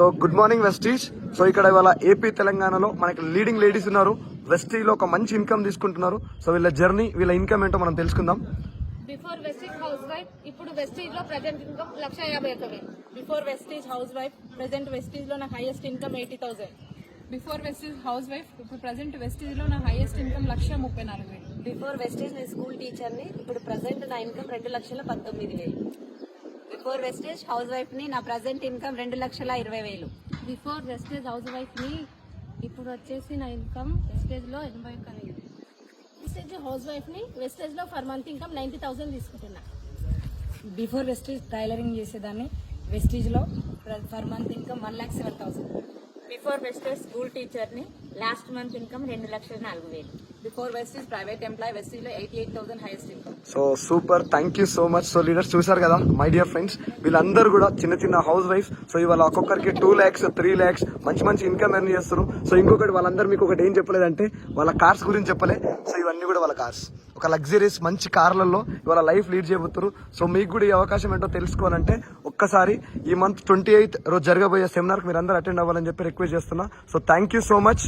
So good morning Vestige. So ఇక్కడ ఇవాళ AP తెలంగాణలో మనకి లీడింగ్ లేడీస్ ఉన్నారు. వెస్టీజ్లో ఒక మంచి ఇన్కమ్ తీసుకుంటున్నారు. సో వీళ్ళ జర్నీ, వీళ్ళ ఇన్కమ్ ఏంటో మనం తెలుసుకుందాం. బిఫోర్ వెస్టీజ్ హౌస్ వైఫ్, ఇప్పుడు వెస్టీజ్ లో present income 1,51,000. Before Vestige housewife, present Vestige లో నా highest income 80,000. Before Vestige housewife, ఇప్పుడు ప్రెసెంట్ వెస్టీజ్ లో నా హైయెస్ట్ ఇన్కమ్ 1,34,000. బిఫోర్ వెస్టేజ్ నేను స్కూల్ టీచర్ని, ఇప్పుడు ప్రజెంట్ నా income 2,19,000. Before Vestige housewife ని, నా present income 2,20,000. Before Vestige housewife ని, ఇప్పుడు వచ్చేసి నా ఇన్కమ్ వెస్టేజ్ లో 81,000. వెస్టేజ్ హౌస్ వైఫ్ ని, వెస్టేజ్ లో ఫర్ మంత్ ఇన్కమ్ 90,000 తీసుకుంటున్నా. బిఫోర్ వెస్టీజ్ టైలరింగ్ చేసేదాన్ని, వెస్టీజ్ లో per month income 1,07,000. Before Vestige school teacher ని, last month income 2,04,000. Before Vestige private employee, Vestige లో 88,000 highest income. So super, thank you so much. So leaders చూసారు కదా మై డియర్ ఫ్రెండ్స్, వీళ్ళందరూ కూడా చిన్న చిన్న హౌస్ వైఫ్. సో ఇవాళ ఒక్కొక్కరికి 2 lakhs 3 lakhs మంచి మంచి ఇన్కమ్ ఎర్న్ చేస్తారు. సో ఇంకొకటి వాళ్ళందరూ మీకు ఒకటి ఏం చెప్పలేదంటే వాళ్ళ కార్స్ గురించి చెప్పలే. సో ఇవన్నీ కూడా వాళ్ళ కార్స్, ఒక లగ్జరీస్ మంచి కార్లలో ఇవాళ లైఫ్ లీడ్ చేయబోతున్నారు. సో మీకు కూడా ఈ అవకాశం ఏంటో తెలుసుకోవాలంటే ఒక్కసారి ఈ మంత్ 28th రోజు జరగబోయే సెమినార్ కి మీరు అందరూ అటెండ్ అవ్వాలని చెప్పి రిక్వెస్ట్ చేస్తున్నా. So thank you so much.